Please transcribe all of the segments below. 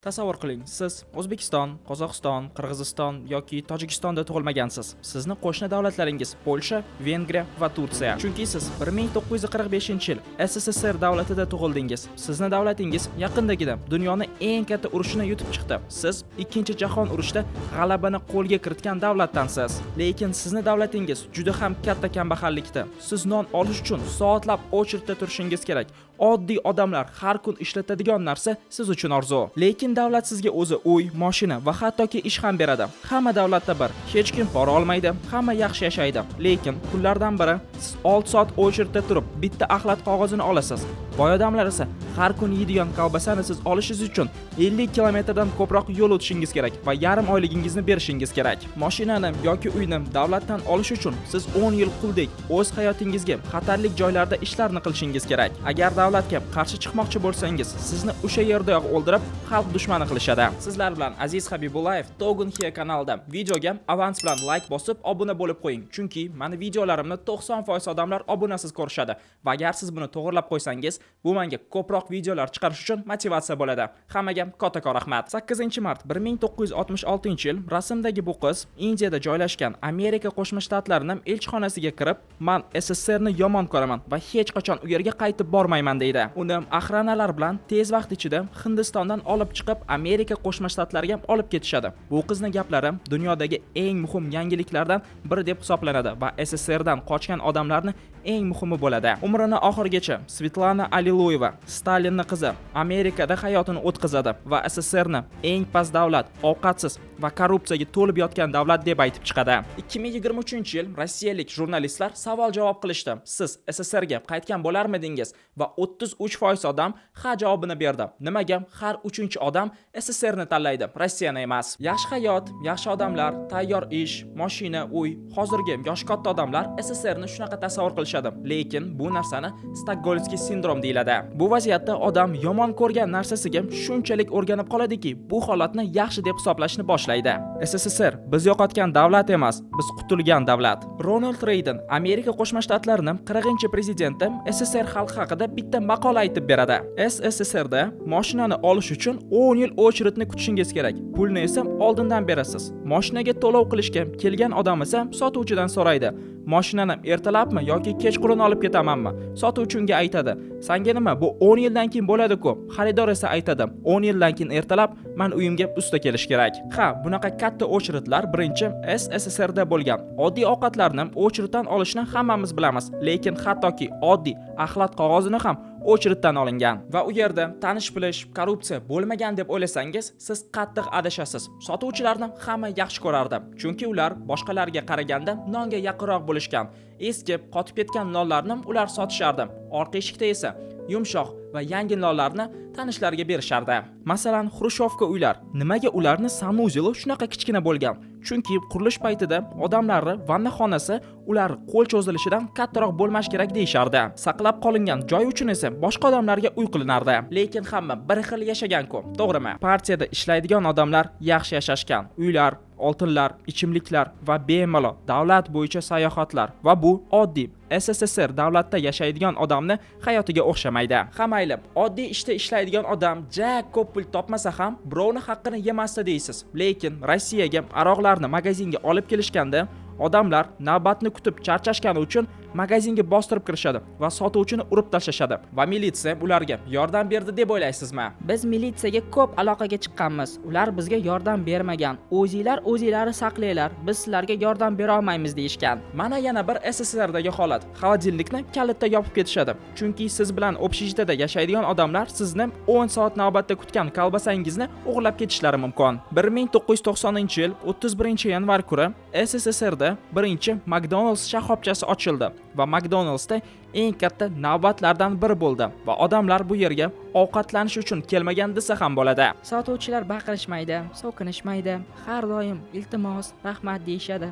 Tasavvur qiling, siz O'zbekiston, Qozog'iston, Qirg'iziston yoki Tojikistonda tug'ilmagansiz. Sizni qo'shni davlatlaringiz Polsha, Vengriya va Turkiya. Chunki siz 1945-yil SSSR davlatida tug'ildingiz. Sizni davlatingiz yaqindagina dunyoning eng katta urushini yutib chiqdi. Siz Ikkinchi jahon urushida g'alabani qo'lga kiritgan davlatdansiz. Lekin sizni davlatingiz juda ham katta kambag'allikda. Siz non olish uchun soatlab очередda turishingiz kerak. Oddiy odamlar har kun ishlatadigan narsa siz uchun orzu. Lekin davlat sizga o'zi uy, mashina va hattoki ish ham beradi. Hamma davlatda bir, hech kim pora olmaydi, hamma yaxshi yashaydi. Lekin kunlardan biri siz 6 soat очередda turib bitta axlat qog'ozini olasiz. Boy odamlar esa har kun yeydigan kolbasani siz olishingiz uchun 50 kilometrdan ko'proq yo'l o'tishingiz kerak va yarim oyligingizni berishingiz kerak. Mashinani yoki uyni davlatdan olish uchun siz 10 yil quldek o'z hayotingizga xatarli joylarda ishlarni qilishingiz kerak. Agar davlatga qarshi chiqmoqchi bo'lsangiz, sizni o'sha yerdayoq o'ldirib, xalq dushmani qilishadi. Sizlar bilan Aziz Habibullayev Togun Hiya kanalida. Videoga avans bilan like bosib, obuna bo'lib qo'ying. Chunki meni videolarimni 90% odamlar obunasiz ko'rishadi. Va agar siz buni to'g'rilab qo'ysangiz, bu menga ko'proq videolar chiqarish uchun motivatsiya bo'ladi. Hammaga kattakon rahmat. 8-mart 1966-yil rasmdagi bu qiz Indiyada joylashgan Amerika Qo'shma Shtatlarining elchixonasiga kirib, "Men SSSRni yomon ko'raman va hech qachon u yerga qaytib bormayman" deydi. Uni axranalar bilan tez vaqt ichida Hindistondan olib chiqib Amerika Qo'shma Shtatlariga olib ketishadi. Bu qizning gaplari dunyodagi eng muhim yangiliklardan biri deb hisoblanadi va SSSRdan qochgan odamlarning eng muhimi bo'ladi. Umrini oxirigacha Svetlana Aliluyeva, Stalinning qizi, Amerikada hayotini o'tkazadi va SSSRni eng past davlat, ovqatsiz va korrupsiyaga to'lib yotgan davlat deb aytib chiqadi. 2023-yil rossiyalik jurnalistlar savol-javob qilishdi. Siz SSSRga qaytgan bo'larmidingiz? Va 33% odam ha javobini berdi. Nimaga har 3-odam SSSRni tanlaydi, Rossiyani emas? Yaxshi hayot, yaxshi odamlar, tayyor ish, mashina, uy. Hozirgi yosh katta odamlar SSSRni shunaqa tasavvur qilishadi. Lekin bu narsani Stokgolmskiy sindrom deyiladi. Bu vaziyatda odam yomon ko'rgan narsasiga shunchalik o'rganib qoladiki, bu holatni yaxshi deb hisoblashni boshlaydi. SSSR biz yo'qotgan davlat emas, biz qutulgan davlat. Ronald Reygan, Amerika Qo'shma Shtatlarining 40-prezidenti SSSR xalqi haqida bitta maqola aytib beradi. SSSRda mashinani olish uchun 10 yil очередni kutishingiz kerak. Pulni esa oldindan berasiz. Mashinaga to'lov qilishga kelgan odam esa sotuvchidan so'raydi: "Mashinani ertalabmi yoki kechqurun olib ketamanmi?" Sotuvchi unga aytadi: "Senga nima, bu 10 yildan keyin bo'ladi-ku." Xaridor esa aytadi: "10 yildan keyin ertalab men uyimga usta kelish kerak." Ha, bunaqa katta очередlar birinchi SSSRda bo'lgan. Oddiy ovqatlarni очередdan olishni hammamiz bilamiz, lekin hattoki oddiy axlat qog'ozini ham очередdan olingan. Va u yerda tanish-bilish, korrupsiya bo'lmagan deb o'ylasangiz, siz qattiq adashasiz. Sotuvchilarni hamma yaxshi ko'rardi, chunki ular boshqalarga qaraganda nonga yaqinroq bo'lishgan. Eski, qotib ketgan nonlarni ular sotishardi. Orqa eshikda esa yumshoq va yangi nonlarni tanishlarga berishardi. Masalan, Xrushchevka uylar. Nimaga ularni sanuzeli shunaqa kichkina bo'lgan? Chunki qurilish paytida odamlarning vannaxonasi ular qo'l cho'zilishidan kattaroq bo'lmash kerak deyishardi. Saqlab qolingan joy uchun esa boshqa odamlarga uy qilinardi. Lekin hamma bir xil yashagan-ku, to'g'rimi? Partiyada ishlaydigan odamlar yaxshi yashashgan. Uylar, oltinlar, ichimliklar va bemalol davlat bo'yicha sayohatlar va bu oddiy SSSR davlatda yashaydigan odamni hayotiga o'xshamaydi. Hamayli, oddiy ishda ishlaydigan odam ja ko'p pul topmasa ham birovning haqqini yemasdi deysiz. Lekin Rossiyaga aroqlarni magazinga olib kelishganda odamlar navbatni kutib charchashgani uchun magazinga bostirib kirishadi va sotuvchini urib tashlashadi va militsiya ularga yordam berdi deb o'ylaysizmi? Biz militsiyaga ko'p aloqaga chiqqanmiz. Ular bizga yordam bermagan. O'zinglar saqlanglar, biz sizlarga yordam bera olmaymiz deyishgan. Mana yana bir SSSRdagi holat. Xolodilnikni kalitda yopib ketishadi. Chunki siz bilan общежитiyada yashaydigan odamlar sizni 10 soat navbatda kutgan kolbasangizni o'g'irlab ketishlari mumkin. 1990-yil 31-yanvar kuni SSSRda birinchi McDonald's shoxobchasi ochildi va McDonald'sda eng katta navbatlardan biri bo'ldi va odamlar bu yerga ovqatlanish uchun kelmagan desa ham bo'ladi. Sotuvchilar baqirishmaydi, so'kinishmaydi, har doim iltimos, rahmat deyishadi.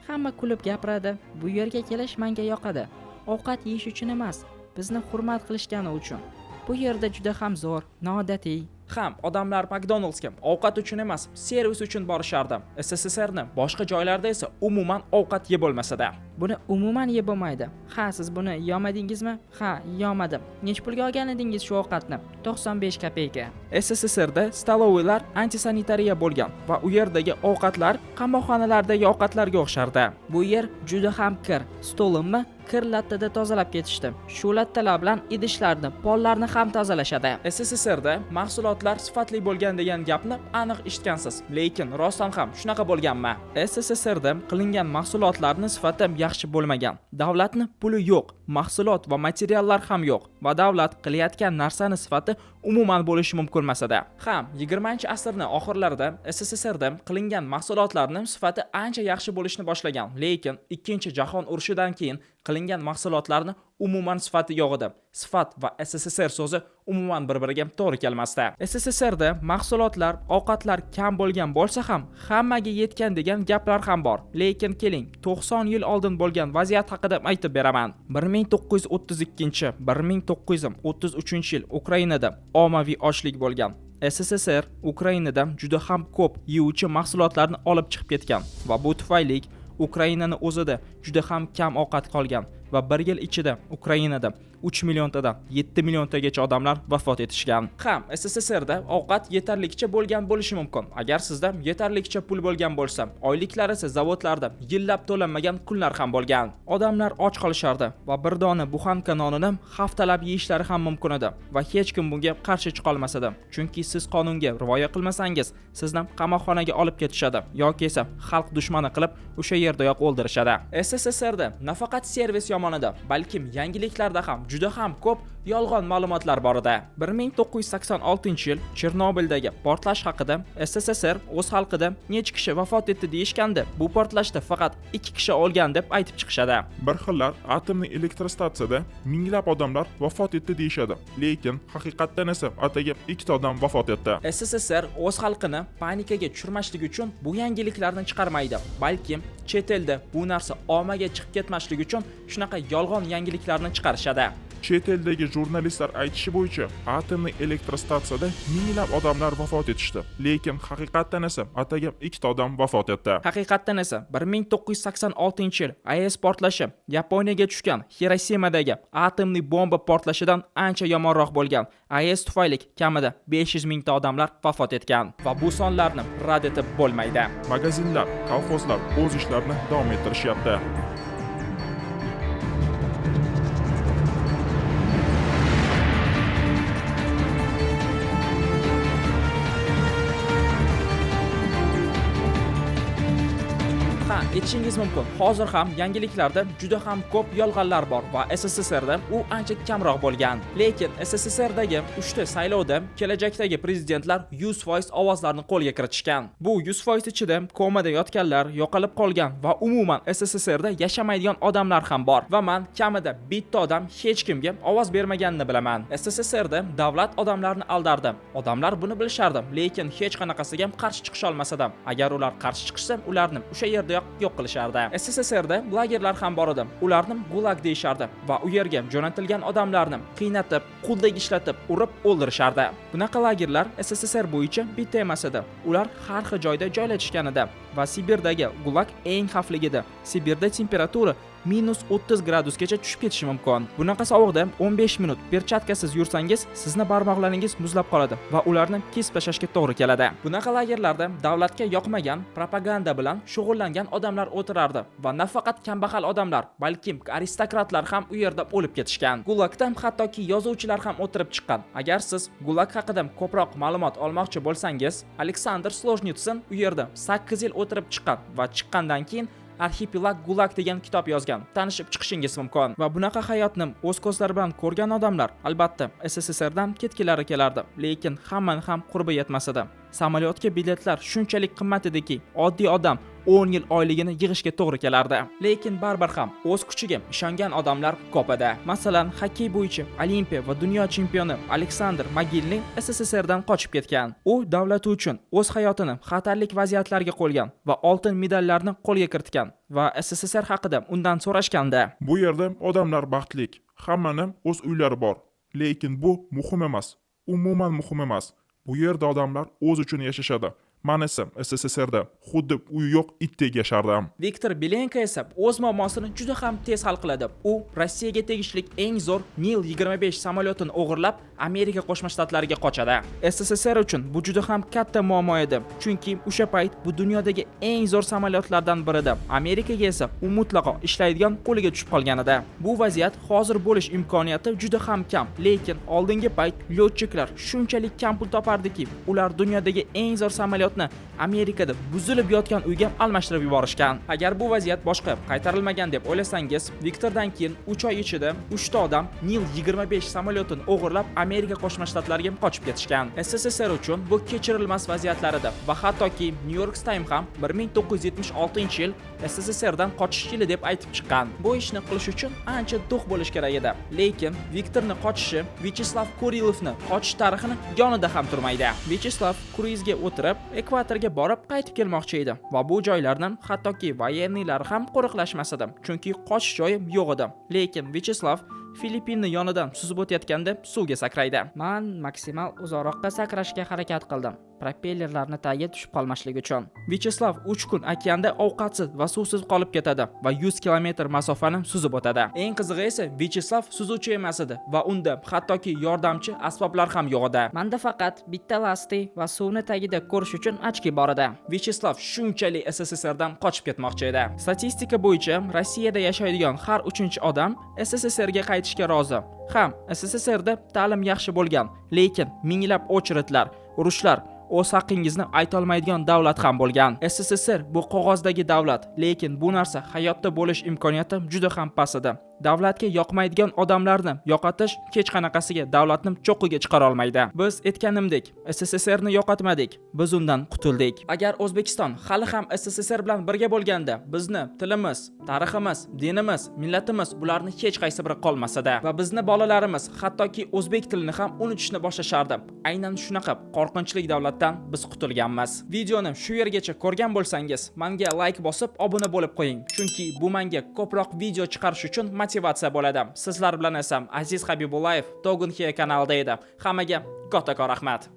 Hamma kulib gapiradi. Bu yerga kelish menga yoqadi. Ovqat yeyish uchun emas, bizni hurmat qilishgani uchun. Bu yerda juda ham zo'r, noodatiy. Ham odamlar McDonald'sga ovqat uchun emas, servis uchun borishardi. SSSRni boshqa joylarda esa umuman ovqat yeb bo'lmasada. buni umuman yeb bo'lmaydi. Ha, siz buni yemadingizmi? Ha, yemadim. Nech pulga olgan edingiz shu ovqatni? 95 kopeyka. SSSRda stoloviylar antisanitariya bo'lgan va u yerdagi ovqatlar qamoqxonalardagi ovqatlarga o'xshardi. Bu yer juda ham kir. Stolimni kir lattada tozalab ketishdi. Shu lattalar bilan idishlarni, pollarni ham tozalashadi. SSSRda mahsulotlar sifatli bo'lgan degan gapni aniq eshitgansiz, lekin rostdan ham shunaqa bo'lganmi? SSSRda qilingan mahsulotlarning sifati yaxshi bo'lmagan. Davlatning puli yo'q, mahsulot va materiallar ham yo'q va davlat qilayotgan narsani sifati umuman bo'lishi mumkin emas-da. Ham 20-asrning oxirlarida SSSRda qilingan mahsulotlarning sifati ancha yaxshi bo'lishni boshlagan, lekin 2-jahon urushidan keyin qilingan mahsulotlarni umuman sifati yo'q edi. Sifat va SSSR so'zi umuman bir-biriga to'g'ri kelmasdi. SSSRda mahsulotlar, ovqatlar kam bo'lgan bo'lsa ham hammaga yetgan degan gaplar ham bor. Lekin keling, 90 yil oldin bo'lgan vaziyat haqida aytib beraman. 1932-1933 yil Ukrainada ommaviy ochlik bo'lgan. SSSR Ukrainadan juda ham ko'p yeyuvchi mahsulotlarni olib chiqib ketgan va bu tufayli Ukrainaning o'zida juda ham kam ovqat qolgan va bir yil ichida Ukrainada 3 milliontadan 7 milliontagacha odamlar vafot etishgan. Ham SSSRda ovqat yetarlicha bo'lgan bo'lishi mumkin. Agar sizda yetarlicha pul bo'lgan bo'lsa, oyliklari esa zavodlarda yillab to'lanmagan kunlar ham bo'lgan. Odamlar och qolishardi va bir dona buxanka nonini haftalab yeyishlari ham mumkin edi va hech kim bunga qarshi chiqa olmas edi. Chunki siz qonunga rioya qilmasangiz, sizni qamoqxonaga olib ketishadi yoki esa xalq dushmani qilib o'sha yerdayoq o'ldirishadi. SSSRda nafaqat servis yomon edi, balkim yangiliklarda ham juda ham ko'p yolg'on ma'lumotlar bor edi. 1986-yil Chernobildagi portlash haqida SSSR o'z xalqida necha kishi vafot etdi deyishganda, bu portlashda faqat 2 kishi o'lgan deb aytib chiqishadi. Bir xillar atomli elektrostansiyada minglab odamlar vafot etdi deyishadi, lekin haqiqatdan esa ataga 2 odam vafot etdi. SSSR o'z xalqini panikaga tushirmaslik uchun bu yangiliklarni chiqarmaydi, balkim chet elda bu narsa ommaga chiqib ketmasligi uchun shunaqa yolg'on yangiliklarni chiqarishadi. Chet eldagi jurnalistlar aytishi bo'yicha atomli elektrostansiyada minglab odamlar vafot etishdi, lekin haqiqatdan esa ataga 2 odam vafot etdi. Haqiqatdan esa 1986-yil AES portlashi Yaponiyaga tushgan Hirosimadagi atomli bomba portlashidan ancha yomonroq bo'lgan. AES tufayli kamida 500 mingta odamlar vafot etgan va bu sonlarni rad etib bo'lmaydi. Magazinlar, kolxozlar o'z ishlarini davom ettirishyapti. Aytishingiz mumkin. Hozir ham yangiliklarda juda ham ko'p yolg'onlar bor va SSSRda u ancha kamroq bo'lgan. Lekin SSSRdagi 3 ta saylovda kelajakdagi prezidentlar 100% ovozlarni qo'lga kiritishgan. Bu 100% ichida komada yotganlar, yo'qolib qolgan va umuman SSSRda yashamaydigan odamlar ham bor va men kamida bitta odam hech kimga ovoz bermaganini bilaman. SSSRda davlat odamlarni aldardi. Odamlar buni bilishardi, lekin hech qanaqasiga qarshi chiqisha olmasadi. Agar ular qarshi chiqsa, ularni o'sha yerda yo'q qilishardi. SSSRda lagerlar ham bor edi. Ularni gulag deyishardi va u yerga jo'natilgan odamlarni qiynatib, quldek ishlatib, urib o'ldirishardi. Bunaqa lagerlar SSSR bo'yicha bitta emas edi. Ular har xil joyda joylashgan edi va Sibirdagi gulag eng xavfli edi. Sibirda temperatura -30 gradusgacha tushib ketishi mumkin. Bunaqa sovuqda 15 minut perchatkasiz yursangiz, sizni barmoqlaringiz muzlab qoladi va ularni kesib tashlashga to'g'ri keladi. Bunaqa lagerlarda davlatga yoqmagan propaganda bilan shug'ullangan odamlar o'tirardi va nafaqat kambag'al odamlar, balkim aristokratlar ham u yerda o'lib ketishgan. Gulagda hattoki yozuvchilar ham o'tirib chiqqan. Agar siz gulag haqida ko'proq ma'lumot olmoqchi bo'lsangiz, Aleksandr Solojnitsin u yerda 8 yil o'tirib chiqqan va chiqqandan keyin Arxipelag Gulag degan kitob yozgan. Tanishib chiqishingiz mumkin. Va bunaqa hayotni o'z ko'zlari bilan ko'rgan odamlar albatta SSSRdan ketgilari kelardi, lekin hammani ham qurbi yetmas edi. Samolyotga biletlar shunchalik qimmat ediki, oddiy odam 10 yil oyligini yig'ishga to'g'ri kelardi. Lekin baribir ham o'z kuchiga ishongan odamlar ko'p edi. Masalan, xokkey bo'yicha Olimpiya va dunyo chempioni Aleksandr Mogilniy SSSRdan qochib ketgan. U davlati uchun o'z hayotini xatarlik vaziyatlarga qo'ygan va oltin medallarni qo'lga kiritgan va SSSR haqida undan so'rashganda, Bu yerda odamlar baxtli, hammaning o'z uylari bor, lekin bu muhim emas. Umuman muhim emas. Bu yerda odamlar o'z uchun yashashadi. Men esa SSSRda xuddi uyi yo'q itdek yashardim. Viktor Belenko esa o'z muammosini juda ham tez hal qiladi. U Rossiyaga tegishli eng zo'r Nil-25 samolyotini o'g'irlab Amerika Qo'shma Shtatlariga qochadi. SSSR uchun bu juda ham katta muammo edi, chunki o'sha payt bu dunyodagi eng zo'r samolyotlardan biri edi. Amerikaga esa u mutlaqo ishlaydigan qo'liga tushib qolgan edi. Bu vaziyat hozir bo'lish imkoniyati juda ham kam, lekin oldingi payt lyotkchilar shunchalik kam pul topardiki, ular dunyodagi eng zo'r samolyotni Amerikada buzilib yotgan uyga almashtirib yuborishgan. Agar bu vaziyat boshqa qaytarilmagan deb o'ylasangiz, Viktordan keyin 3 oy ichida 3 ta odam Nil-25 samolyotini o'g'irlab Amerika Qo'shma Shtatlariga qochib ketishgan. SSSR uchun bu kechirilmas vaziyatlar edi va hattoki New York Times ham 1976-yil SSSRdan qochish yili deb aytib chiqqan. Bu ishni qilish uchun ancha do'q bo'lish kerak edi. Lekin Viktorning qochishi Vyacheslav Kurilovni qochish tarixini yonida ham turmaydi. Vyacheslav kruizga o'tirib, ekvatorga borib qaytib kelmoqchi edi va bu joylardan hattoki voyenniylar ham qo'riqlashmas edi, chunki qochish joyi yo'q edi. Lekin Vyacheslav Filippinni yonidan suzib o'tayotganda suvga sakraydi. Men maksimal uzoqroqqa sakrashga harakat qildim, propellerlarni tagiga tushib qolmaslik uchun. Vyacheslav 3 kun okeanda ovqatsiz va suvsiz qolib ketadi va 100 kilometr masofani suzib o'tadi. Eng qizig'i esa Vyacheslav suzuvchi emas edi va unda hattoki yordamchi asboblar ham yo'q edi. Menda faqat bitta lastik va suvni tagida ko'rish uchun ochki bor edi. Vyacheslav shunchalik SSSRdan qochib ketmoqchi edi. Statistika bo'yicha Rossiyada yashaydigan har 3-odam SSSRga qaytishga rozi. Ham SSSRda ta'lim yaxshi bo'lgan, lekin minglab ochritlar, urushlar, o'z haqqingizni aytolmaydigan davlat ham bo'lgan. SSSR bu qog'ozdagi davlat, lekin bu narsa hayotda bo'lish imkoniyati juda ham past edi. Davlatga yoqmaydigan odamlarni yo'qotish hech qanaqasiga davlatni cho'qqiga chiqara olmaydi. Biz aytganimdek, SSSRni yo'qotmadik, biz undan qutuldik. Agar O'zbekiston hali ham SSSR bilan birga bo'lganda, bizni tilimiz, tariximiz, dinimiz, millatimiz bularni hech qaysi biri qolmasada va bizni bolalarimiz hattoki o'zbek tilini ham unutishni boshlashardi. Aynan shunaqa qo'rqinchli davlatdan biz qutulganmiz. Videoni shu yergacha ko'rgan bo'lsangiz, menga like bosib, obuna bo'lib qo'ying, chunki bu menga ko'proq video chiqarish uchun motivatsiya bo'ladi. Sizlar bilan esa Aziz Habibullayev Togun Hiya kanalida edi. Hammaga kattakon rahmat.